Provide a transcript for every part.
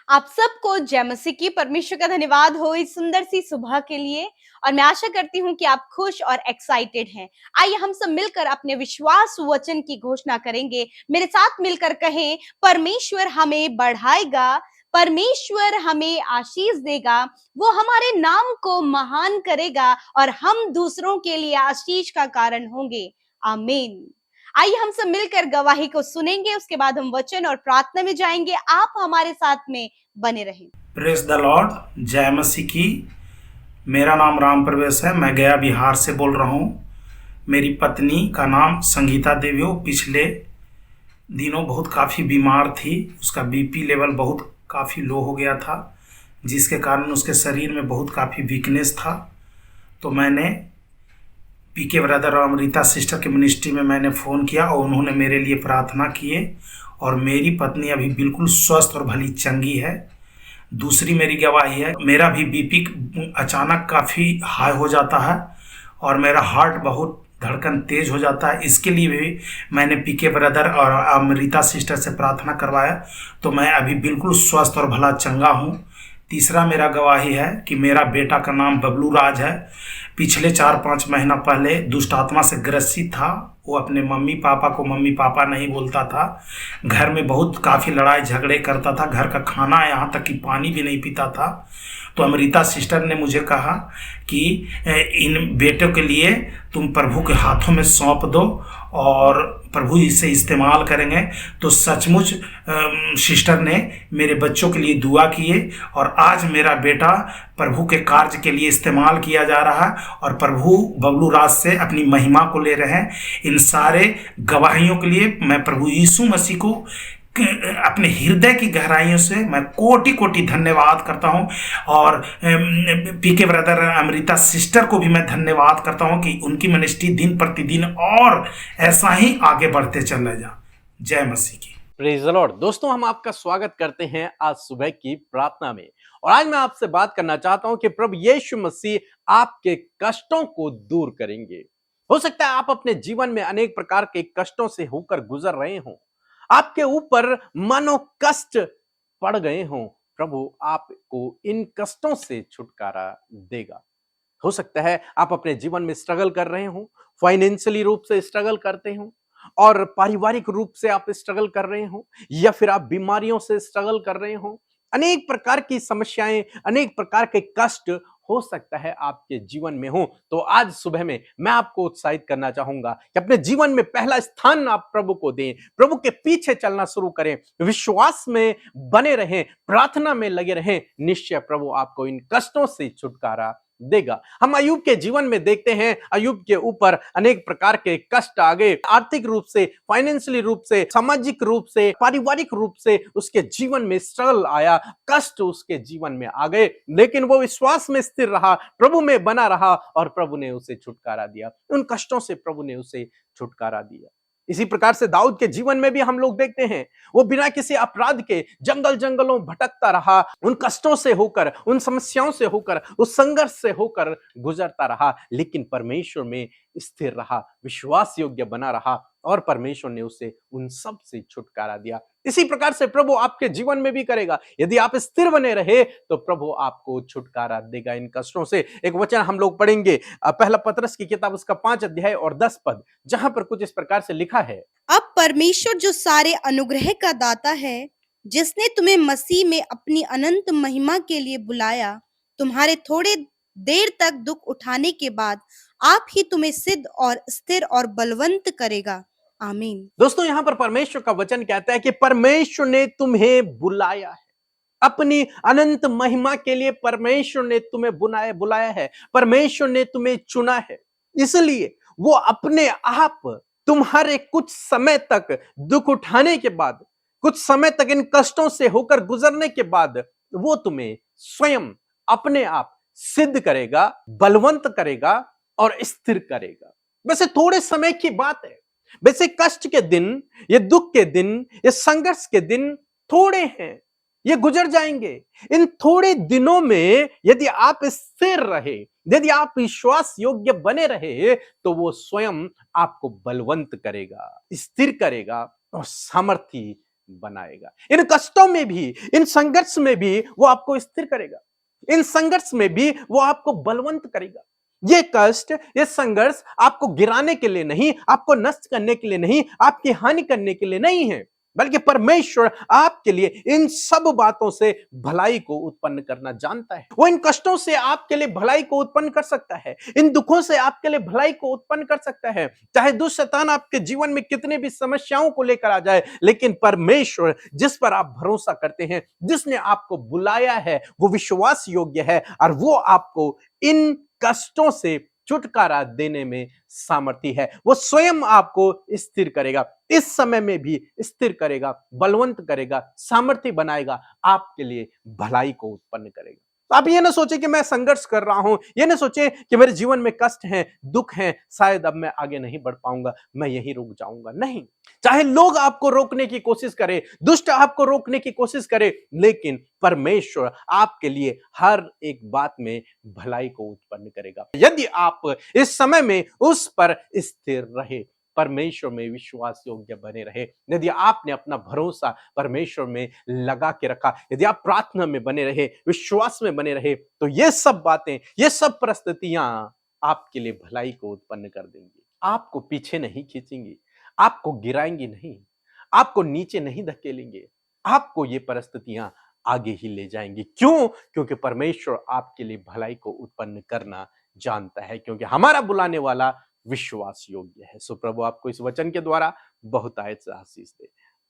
आप सबको जय मसीह की। परमेश्वर का धन्यवाद हो इस सुंदर सी सुबह के लिए। और मैं आशा करती हूँ कि आप खुश और एक्साइटेड हैं। आइए हम सब मिलकर अपने विश्वास वचन की घोषणा करेंगे। मेरे साथ मिलकर कहें, परमेश्वर हमें बढ़ाएगा, परमेश्वर हमें आशीष देगा, वो हमारे नाम को महान करेगा और हम दूसरों के लिए आशीष का कारण होंगे। आमीन। आइए हम सब मिलकर गवाही को सुनेंगे, उसके बाद हम वचन और प्रार्थना में जाएंगे। आप हमारे साथ में बने रहें। प्रेस द लॉर्ड, जय मसीह की। मेरा नाम राम प्रवेश है। मैं गया बिहार से बोल रहा हूँ। मेरी पत्नी का नाम संगीता देवी हो। पिछले दिनों बहुत काफ़ी बीमार थी। उसका बीपी लेवल बहुत काफ़ी लो हो गया था, जिसके कारण उसके शरीर में बहुत काफ़ी वीकनेस था। तो मैंने पीके ब्रदर और अमृता सिस्टर के मिनिस्ट्री में मैंने फ़ोन किया और उन्होंने मेरे लिए प्रार्थना किए और मेरी पत्नी अभी बिल्कुल स्वस्थ और भली चंगी है। दूसरी मेरी गवाही है, मेरा भी बीपी अचानक काफ़ी हाई हो जाता है और मेरा हार्ट बहुत धड़कन तेज हो जाता है। इसके लिए भी मैंने पीके ब्रदर और अमृता सिस्टर से प्रार्थना करवाया, तो मैं अभी बिल्कुल स्वस्थ और भला चंगा हूँ। तीसरा मेरा गवाही है कि मेरा बेटा का नाम बबलू राज है। पिछले 4-5 महीना पहले दुष्ट आत्मा से ग्रसित था। वो अपने मम्मी पापा को मम्मी पापा नहीं बोलता था। घर में बहुत काफ़ी लड़ाई झगड़े करता था। घर का खाना यहाँ तक कि पानी भी नहीं पीता था। तो अमृता सिस्टर ने मुझे कहा कि इन बेटों के लिए तुम प्रभु के हाथों में सौंप दो और प्रभु इसे इस्तेमाल करेंगे। तो सचमुच सिस्टर ने मेरे बच्चों के लिए दुआ किए और आज मेरा बेटा प्रभु के कार्य के लिए इस्तेमाल किया जा रहा है और प्रभु बबलू राज से अपनी महिमा को ले रहे हैं। इन सारे गवाहियों के लिए मैं प्रभु यीशु मसीह को अपने हृदय की गहराइयों से मैं कोटि कोटि धन्यवाद करता हूं और पीके ब्रदर अमृता सिस्टर को भी मैं धन्यवाद करता हूं कि उनकी मिनिस्ट्री दिन प्रतिदिन और ऐसा ही आगे बढ़ते चले जा। जय मसीह की। Praise the Lord. दोस्तों, हम आपका स्वागत करते हैं आज सुबह की प्रार्थना में। और आज मैं आपसे बात करना चाहता हूं कि प्रभु यीशु मसीह आपके कष्टों को दूर करेंगे। हो सकता है आप अपने जीवन में अनेक प्रकार के कष्टों से होकर गुजर रहे हों, आपके ऊपर मानो कष्ट पड़ गए हों। प्रभु आपको इन कष्टों से छुटकारा देगा। हो सकता है आप अपने जीवन में स्ट्रगल कर रहे हो, फाइनेंशियली रूप से स्ट्रगल करते हो और पारिवारिक रूप से आप स्ट्रगल कर रहे हो, या फिर आप बीमारियों से स्ट्रगल कर रहे हो। अनेक प्रकार की समस्याएं, अनेक प्रकार के कष्ट हो सकता है आपके जीवन में हो। तो आज सुबह में मैं आपको उत्साहित करना चाहूंगा कि अपने जीवन में पहला स्थान आप प्रभु को दें, प्रभु के पीछे चलना शुरू करें, विश्वास में बने रहें, प्रार्थना में लगे रहें। निश्चय प्रभु आपको इन कष्टों से छुटकारा देगा। हम अय्यूब के जीवन में देखते हैं, अय्यूब के ऊपर अनेक प्रकार के कष्ट आ गए। आर्थिक रूप से, फाइनेंशियली रूप से, सामाजिक रूप से, पारिवारिक रूप से उसके जीवन में स्ट्रगल आया, कष्ट उसके जीवन में आ गए, लेकिन वो विश्वास में स्थिर रहा, प्रभु में बना रहा और प्रभु ने उसे छुटकारा दिया। उन कष्टों से प्रभु ने उसे छुटकारा दिया। इसी प्रकार से दाऊद के जीवन में भी हम लोग देखते हैं, वो बिना किसी अपराध के जंगल जंगलों भटकता रहा, उन कष्टों से होकर, उन समस्याओं से होकर, उस संघर्ष से होकर गुजरता रहा, लेकिन परमेश्वर में स्थिर रहा, विश्वास योग्य बना रहा और परमेश्वर ने उसे उन सब से छुटकारा दिया। इसी प्रकार से प्रभु आपके जीवन में भी करेगा। यदि आप स्थिर बने रहे तो प्रभु आपको छुटकारा देगा इन कष्टों से। एक वचन हम लोग पढ़ेंगे, पहला पतरस की किताब उसका 5 अध्याय और 10 पद, जहां पर कुछ इस प्रकार से लिखा है। अब परमेश्वर जो सारे अनुग्रह का दाता है, जिसने तुम्हें मसीह में अपनी अनंत महिमा के लिए बुलाया, तुम्हारे थोड़े देर तक दुख उठाने के बाद आप ही तुम्हें सिद्ध और स्थिर और बलवंत करेगा। आमीन। दोस्तों, यहां पर परमेश्वर का वचन कहता है कि परमेश्वर ने तुम्हें बुलाया है अपनी अनंत महिमा के लिए। परमेश्वर ने तुम्हें बुलाया है, परमेश्वर ने तुम्हें चुना है। इसलिए वो अपने आप तुम्हारे कुछ समय तक दुख उठाने के बाद, कुछ समय तक इन कष्टों से होकर गुजरने के बाद, वो तुम्हें स्वयं अपने आप सिद्ध करेगा, बलवंत करेगा और स्थिर करेगा। वैसे थोड़े समय की बात है, वैसे कष्ट के दिन, ये दुख के दिन, ये संघर्ष के दिन थोड़े हैं, ये गुजर जाएंगे। इन थोड़े दिनों में यदि आप स्थिर रहे, यदि आप विश्वास योग्य बने रहे, तो वो स्वयं आपको बलवंत करेगा, स्थिर करेगा और सामर्थी बनाएगा। इन कष्टों में भी, इन संघर्ष में भी वो आपको स्थिर करेगा। इन संघर्ष में भी वो आपको बलवंत करेगा। ये कष्ट, ये संघर्ष आपको गिराने के लिए नहीं, आपको नष्ट करने के लिए नहीं, आपकी हानि करने के लिए नहीं है, बल्कि परमेश्वर आपके लिए इन सब बातों से भलाई को उत्पन्न करना जानता है। वो इन कष्टों से आपके लिए भलाई को उत्पन्न कर सकता है, इन दुखों से आपके लिए भलाई को उत्पन्न कर सकता है। चाहे दुष्ट शैतान आपके जीवन में कितने भी समस्याओं को लेकर आ जाए, लेकिन परमेश्वर जिस पर आप भरोसा करते हैं, जिसने आपको बुलाया है, वो विश्वास योग्य है और वो आपको इन कष्टों से छुटकारा देने में सामर्थी है। वो स्वयं आपको स्थिर करेगा, इस समय में भी स्थिर करेगा, बलवंत करेगा, सामर्थी बनाएगा, आपके लिए भलाई को उत्पन्न करेगा। तो आप ये ना सोचे कि मैं संघर्ष कर रहा हूं, ये ना सोचे कि मेरे जीवन में कष्ट हैं, दुख हैं, शायद अब मैं आगे नहीं बढ़ पाऊंगा, मैं यहीं रुक जाऊंगा। नहीं, चाहे लोग आपको रोकने की कोशिश करें, दुष्ट आपको रोकने की कोशिश करे, लेकिन परमेश्वर आपके लिए हर एक बात में भलाई को उत्पन्न करेगा, यदि आप इस समय में उस पर स्थिर रहे, परमेश्वर में विश्वास योग्य बने रहे। यदि आपने अपना भरोसा परमेश्वर में लगा के रखा, यदि आप प्रार्थना में बने रहे, विश्वास में बने रहे, तो ये सब बातें, ये सब परिस्थितियां आपके लिए भलाई को उत्पन्न कर देंगी। आपको पीछे नहीं खींचेंगी, आपको गिराएंगी नहीं, आपको नीचे नहीं धकेलेंगे, आपको ये परिस्थितियां आगे ही ले जाएंगी। क्यों? क्योंकि परमेश्वर आपके लिए भलाई को उत्पन्न करना जानता है, क्योंकि हमारा बुलाने वाला विश्वास योग्य है। सो प्रभु आपको इस वचन के द्वारा बहुतायत से आशीष दे।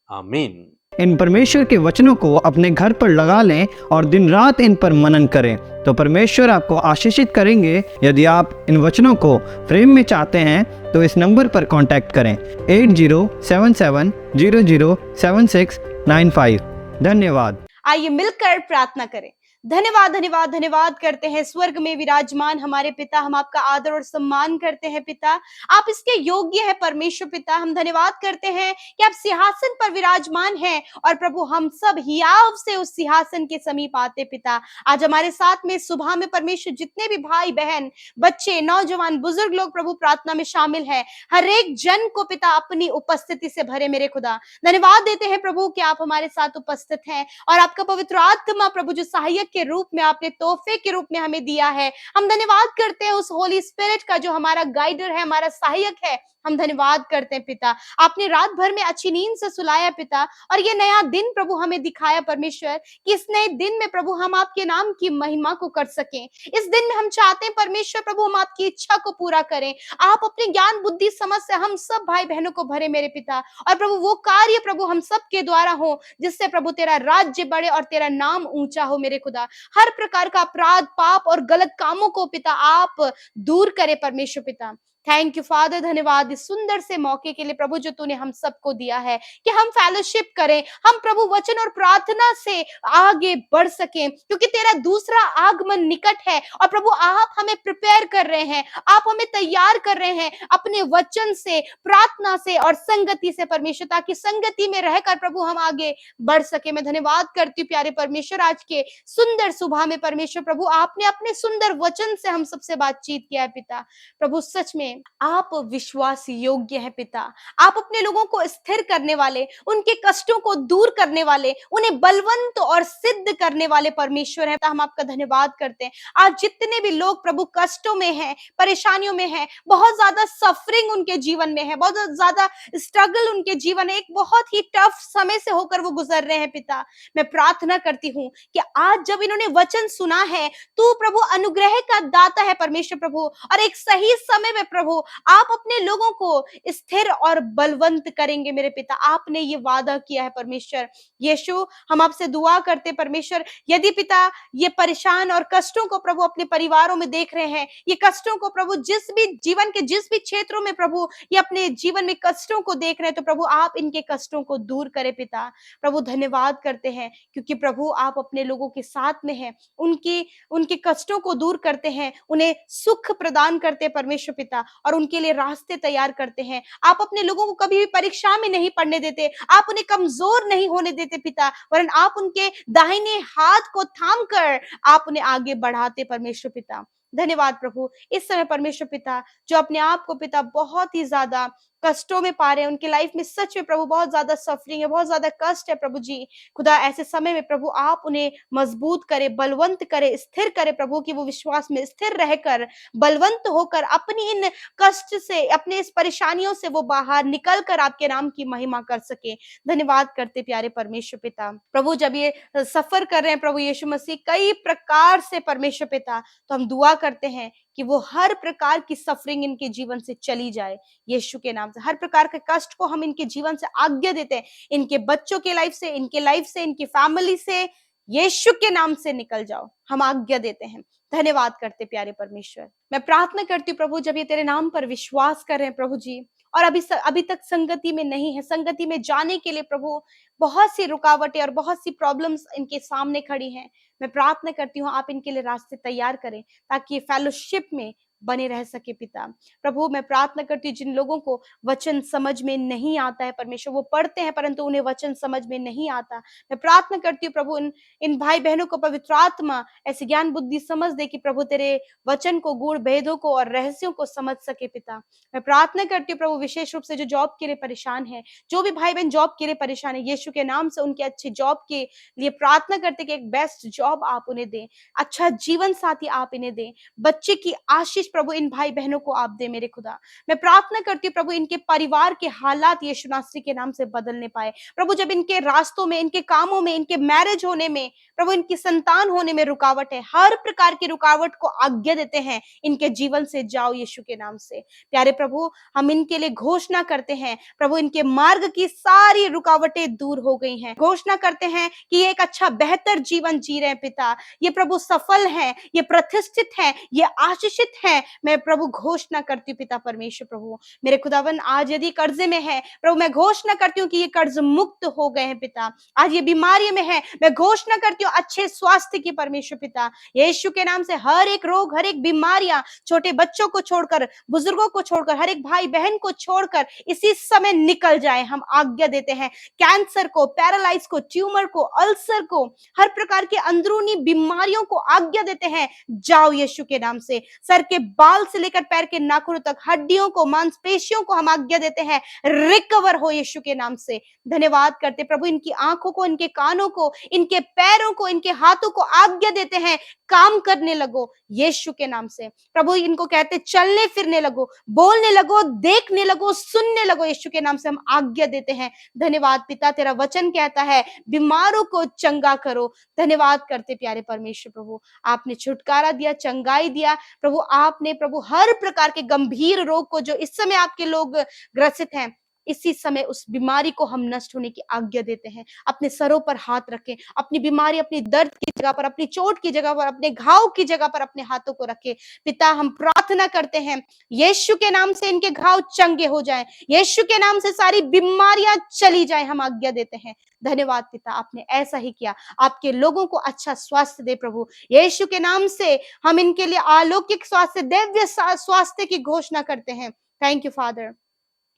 आमीन। इन परमेश्वर के वचनों को अपने घर पर लगा लें और दिन रात इन पर मनन करें, तो परमेश्वर आपको आशीषित करेंगे। यदि आप इन वचनों को फ्रेम में चाहते हैं तो इस नंबर पर कांटेक्ट करें 8077007695। धन्यवाद। आइए मिलकर प्रार्थना करें। धन्यवाद धन्यवाद धन्यवाद करते हैं स्वर्ग में विराजमान हमारे पिता, हम आपका आदर और सम्मान करते हैं पिता, आप इसके योग्य है परमेश्वर पिता। हम धन्यवाद करते हैं कि आप सिंहासन पर विराजमान हैं और प्रभु हम सब हियाव से उस सिंहासन के समीप आते पिता। आज हमारे साथ में सुबह में परमेश्वर जितने भी भाई बहन, बच्चे, नौजवान, बुजुर्ग लोग प्रभु प्रार्थना में शामिल हैं, हर एक जन को पिता अपनी उपस्थिति से भरे मेरे खुदा। धन्यवाद देते हैं प्रभु कि आप हमारे साथ उपस्थित हैं और आपका पवित्र आत्मा प्रभु जो सहायक के रूप में आपने तोहफे के रूप में हमें दिया है, हम धन्यवाद करते हैं उस होली स्पिरिट का जो हमारा गाइडर है, हमारा सहायक है। हम धन्यवाद करते हैं पिता, आपने रात भर में अच्छी नींद से सुलाया पिता, और ये नया दिन प्रभु हमें दिखाया परमेश्वर कि इस नए दिन में प्रभु हम आपके नाम की महिमा को कर सकें। इस दिन में हम चाहते हैं परमेश्वर प्रभु हम आपकी इच्छा को पूरा करें। आप अपने ज्ञान बुद्धि समझ से हम सब भाई बहनों को भरे मेरे पिता, और प्रभु वो कार्य प्रभु हम सब के द्वारा हो जिससे प्रभु तेरा राज्य बढ़े और तेरा नाम ऊंचा हो मेरे खुदा। हर प्रकार का अपराध, पाप और गलत कामों को पिता आप दूर करे परमेश्वर पिता। थैंक यू फादर, धन्यवाद इस सुंदर से मौके के लिए प्रभु जो तूने हम सबको दिया है कि हम फेलोशिप करें, हम प्रभु वचन और प्रार्थना से आगे बढ़ सकें, क्योंकि तेरा दूसरा आगमन निकट है। और प्रभु आप हमें प्रिपेयर कर रहे हैं, आप हमें तैयार कर रहे हैं अपने वचन से, प्रार्थना से और संगति से परमेश्वर, ताकि संगति में रहकर प्रभु हम आगे बढ़ सके। मैं धन्यवाद करती हूँ प्यारे परमेश्वर आज के सुंदर सुबह में परमेश्वर प्रभु आपने अपने सुंदर वचन से हम सबसे बातचीत किया है पिता। प्रभु सच में आप विश्वास योग्य है पिता, आप अपने लोगों को स्थिर करने वाले, उनके कष्टों को दूर करने वाले, उन्हें बलवंत और सिद्ध करने वाले परमेश्वर है। हम आपका धन्यवाद करते हैं। आज जितने भी लोग प्रभु कष्टों में हैं, परेशानियों में हैं, बहुत ज्यादा सफरिंग उनके जीवन में है, बहुत ज्यादा स्ट्रगल उनके जीवन है, एक बहुत ही टफ समय से होकर वो गुजर रहे हैं पिता, मैं प्रार्थना करती हूँ कि आज जब इन्होंने वचन सुना है, तू प्रभु अनुग्रह का दाता है परमेश्वर प्रभु, और एक सही समय में प्रभु आप अपने लोगों को स्थिर और बलवंत करेंगे मेरे पिता। आपने ये वादा किया है परमेश्वर। यीशु हम आपसे दुआ करते परमेश्वर, यदि पिता ये परेशान और कष्टों को प्रभु अपने परिवारों में देख रहे हैं, ये कष्टों को प्रभु जिस भी जीवन के जिस भी क्षेत्रों में प्रभु ये अपने जीवन में कष्टों को देख रहे हैं, तो प्रभु आप इनके कष्टों को दूर करें पिता। प्रभु धन्यवाद करते हैं क्योंकि प्रभु आप अपने लोगों के साथ में हैं, उनके कष्टों को दूर करते हैं, उन्हें सुख प्रदान करते हैं परमेश्वर पिता, और उनके लिए रास्ते तैयार करते हैं। आप अपने लोगों को कभी भी परीक्षा में नहीं पड़ने देते, आप उन्हें कमजोर नहीं होने देते पिता, वरन आप उनके दाहिने हाथ को थाम कर आप उन्हें आगे बढ़ाते परमेश्वर पिता। धन्यवाद प्रभु इस समय परमेश्वर पिता जो अपने आप को पिता बहुत ही ज्यादा कष्टों में पा रहे हैं, उनके लाइफ में सच में प्रभु बहुत ज्यादा सफरिंग है, बहुत ज्यादा कष्ट है प्रभु जी। खुदा ऐसे समय में प्रभु आप उन्हें मजबूत करे, बलवंत करे, स्थिर करे प्रभु, कि वो विश्वास में स्थिर रहकर, बलवंत होकर अपनी इन कष्ट से, अपने इस परेशानियों से वो बाहर निकल कर आपके नाम की महिमा कर सके। धन्यवाद करते प्यारे परमेश्वर पिता। प्रभु जब ये सफर कर रहे हैं प्रभु यीशु मसीह कई प्रकार से परमेश्वर पिता, तो हम दुआ करते हैं कि वो हर प्रकार की सफरिंग इनके जीवन से चली जाए यीशु के नाम से। हर प्रकार के कष्ट को हम इनके जीवन से आज्ञा देते हैं, इनके बच्चों के लाइफ से, इनके लाइफ से, इनकी फैमिली से, यीशु के नाम से निकल जाओ, हम आज्ञा देते हैं। धन्यवाद करते प्यारे परमेश्वर। मैं प्रार्थना करती हूँ प्रभु, जब ये तेरे नाम पर विश्वास कर रहे हैं प्रभु जी, और अभी तक संगति में नहीं है, संगति में जाने के लिए प्रभु बहुत सी रुकावटें और बहुत सी प्रॉब्लम्स इनके सामने खड़ी हैं, मैं प्रार्थना करती हूँ आप इनके लिए रास्ते तैयार करें ताकि ये फेलोशिप में बने रह सके पिता। प्रभु मैं प्रार्थना करती हूँ जिन लोगों को वचन समझ में नहीं आता है परमेश्वर, वो पढ़ते हैं परंतु उन्हें वचन समझ में नहीं आता, मैं प्रार्थना करती हूँ प्रभु इन भाई बहनों को पवित्र आत्मा ऐसी ज्ञान बुद्धि समझ दे कि प्रभु तेरे वचन को, गूढ़ भेदों को और रहस्यों को समझ सके पिता। मैं प्रार्थना करती हूँ प्रभु विशेष रूप से जो जॉब के लिए परेशान है, जो भी भाई बहन जॉब के लिए परेशान है, यीशु के नाम से उनके अच्छे जॉब के लिए प्रार्थना करते कि एक बेस्ट जॉब आप उन्हें दें, अच्छा जीवन साथी आप इन्हें दें, बच्चे की आशीष प्रभु इन भाई बहनों को आप दे मेरे खुदा। मैं प्रार्थना करती हूँ प्रभु इनके परिवार के हालात यीशु नासरी के नाम से बदलने पाए प्रभु। जब इनके रास्तों में, इनके कामों में, इनके मैरिज होने में प्रभु, इनकी संतान होने में रुकावट है, हर प्रकार की रुकावट को आज्ञा देते हैं इनके जीवन से जाओ यीशु के नाम से। प्यारे प्रभु हम इनके लिए घोषणा करते हैं प्रभु, इनके मार्ग की सारी रुकावटें दूर हो गई हैं। घोषणा करते हैं कि ये एक अच्छा बेहतर जीवन जी रहे हैं पिता, ये प्रभु सफल हैं, ये प्रतिष्ठित हैं, ये आशीषित हैं। मैं प्रभु घोषणा करती हूँ पिता परमेश्वर प्रभु मेरे खुदावन, आज यदि कर्जे में है प्रभु मैं घोषणा करती हूँ कि ये कर्ज मुक्त हो गए हैं पिता। आज ये बीमारी में है, मैं घोषणा करती हूँ अच्छे स्वास्थ्य की परमेश्वर पिता, यीशु के नाम से हर एक रोग, हर एक बीमारियां, छोटे बच्चों को छोड़कर, बुजुर्गों को छोड़कर, हर एक भाई बहन को छोड़कर इसी समय निकल जाए। हम आज्ञा देते हैं कैंसर को, पैरालाइज को, ट्यूमर को, अल्सर को, हर प्रकार की अंदरूनी बीमारियों को आज्ञा देते हैं जाओ यीशु के नाम से। सर के बाल से लेकर पैर के नाखूनों तक, हड्डियों को, मांसपेशियों को हम आज्ञा देते हैं रिकवर हो यीशु के नाम से। धन्यवाद करते प्रभु इनकी आंखों को, इनके कानों को, इनके पैरों को, इनके हाथों को आज्ञा देते हैं काम करने लगो यीशु के नाम से। प्रभु इनको कहते चलने फिरने लगो, बोलने लगो, देखने लगो, सुनने लगो यीशु के नाम से हम आज्ञा देते हैं। धन्यवाद पिता, तेरा वचन कहता है बीमारों को चंगा करो। धन्यवाद करते प्यारे परमेश्वर प्रभु, आपने छुटकारा दिया, चंगाई दिया प्रभु, आपने प्रभु हर प्रकार के गंभीर रोग को जो इस समय आपके लोग ग्रसित हैं, इसी समय उस बीमारी को हम नष्ट होने की आज्ञा देते हैं। अपने सरों पर हाथ रखें, अपनी बीमारी, अपनी दर्द की जगह पर, अपनी चोट की जगह पर, अपने घाव की जगह पर अपने हाथों को रखें पिता। हम प्रार्थना करते हैं यीशु के नाम से इनके घाव चंगे हो जाएं, यीशु के नाम से सारी बीमारियां चली जाएं, हम आज्ञा देते हैं। धन्यवाद पिता, आपने ऐसा ही किया, आपके लोगों को अच्छा स्वास्थ्य दे प्रभु यीशु के नाम से। हम इनके लिए अलौकिक स्वास्थ्य, दिव्य स्वास्थ्य की घोषणा करते हैं। Thank you father.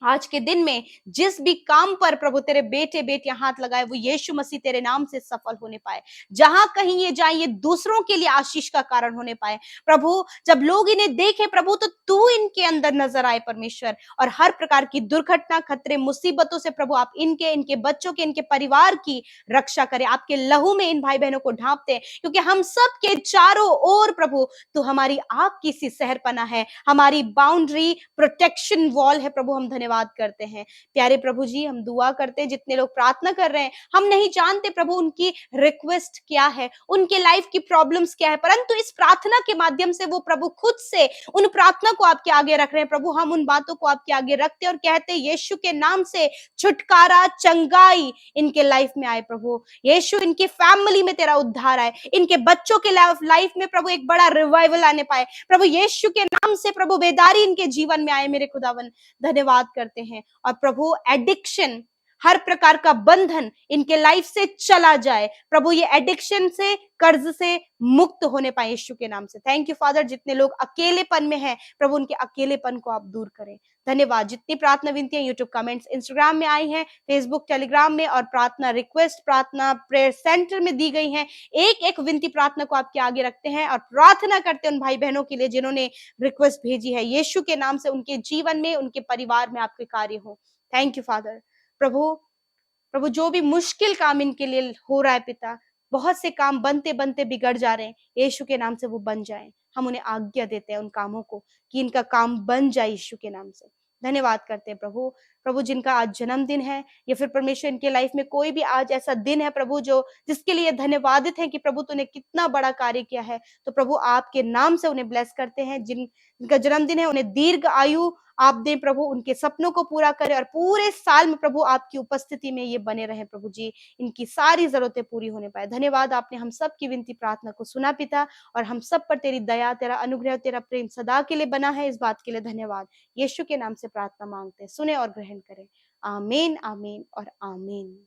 आज के दिन में जिस भी काम पर प्रभु तेरे बेटे बेटियां हाथ लगाए वो यीशु मसीह तेरे नाम से सफल होने पाए, जहां कहीं ये जाए ये दूसरों के लिए आशीष का कारण होने पाए प्रभु। जब लोग इन्हें देखे प्रभु तो तू इनके अंदर नजर आए परमेश्वर, और हर प्रकार की दुर्घटना, खतरे, मुसीबतों से प्रभु आप इनके बच्चों के, इनके परिवार की रक्षा करें। आपके लहू में इन भाई बहनों को ढांपते हैं, क्योंकि हम सब के चारों ओर प्रभु तो हमारी आग की सी सहरपना है, हमारी बाउंड्री प्रोटेक्शन वॉल है प्रभु। हम धन्यवाद करते हैं प्यारे प्रभु जी। हम दुआ करते हैं जितने लोग प्रार्थना कर रहे हैं, हम नहीं जानते प्रभु उनकी रिक्वेस्ट क्या है, उनके लाइफ की प्रॉब्लम्स क्या है, परंतु इस प्रार्थना के माध्यम से वो प्रभु खुद से उन प्रार्थना को आपके आगे रख रहे हैं प्रभु। हम उन बातों को आपके आगे रखते हैं और कहते हैं यीशु के नाम से छुटकारा, चंगाई इनके लाइफ में आए प्रभु यीशु, इनकी फैमिली में तेरा उद्धार आए, इनके बच्चों के लाइफ में प्रभु एक बड़ा रिवाइवल आने पाए प्रभु यीशु के नाम से। प्रभु बेदारी इनके जीवन में आए मेरे खुदावन, धन्यवाद करते हैं। और प्रभु एडिक्शन, हर प्रकार का बंधन इनके लाइफ से चला जाए प्रभु, ये एडिक्शन से, कर्ज से मुक्त होने पाए यीशु के नाम से। Thank you father. जितने लोग अकेलेपन में हैं प्रभु उनके अकेलेपन को आप दूर करें। धन्यवाद। जितनी प्रार्थना विनतियां यूट्यूब कमेंट्स इंस्टाग्राम में आई हैं, फेसबुक टेलीग्राम में और प्रार्थना रिक्वेस्ट प्रार्थना प्रेयर सेंटर में दी गई हैं, एक एक विनती प्रार्थना को आपके आगे रखते हैं और प्रार्थना करते हैं उन भाई बहनों के लिए जिन्होंने रिक्वेस्ट भेजी है। यीशु के नाम से उनके जीवन में, उनके परिवार में आपके कार्य हो। Thank you father. प्रभु जो भी मुश्किल काम इनके लिए हो रहा है पिता, बहुत से काम बनते बनते बिगड़ जा रहे हैं, यीशु के नाम से वो बन जाएं। हम उन्हें आज्ञा देते हैं उन कामों को कि इनका काम बन जाए यीशु के नाम से। धन्यवाद करते हैं प्रभु जिनका आज जन्मदिन है या फिर परमेश्वर इनके लाइफ में कोई भी आज ऐसा दिन है प्रभु जो जिसके लिए धन्यवादित है कि प्रभु तूने कितना बड़ा कार्य किया है, तो प्रभु आपके नाम से उन्हें ब्लेस करते हैं। जिनका जन्मदिन है उन्हें दीर्घ आयु आप दें प्रभु, उनके सपनों को पूरा करें और पूरे साल में प्रभु आपकी उपस्थिति में ये बने रहे प्रभु जी, इनकी सारी जरूरतें पूरी होने पाए। धन्यवाद, आपने हम सब की विनती प्रार्थना को सुना पिता, और हम सब पर तेरी दया, तेरा अनुग्रह, तेरा प्रेम सदा के लिए बना है। इस बात के लिए धन्यवाद। यीशु के नाम से प्रार्थना मांगते हैं, सुने और ग्रहण करें। आमीन, आमीन और आमीन।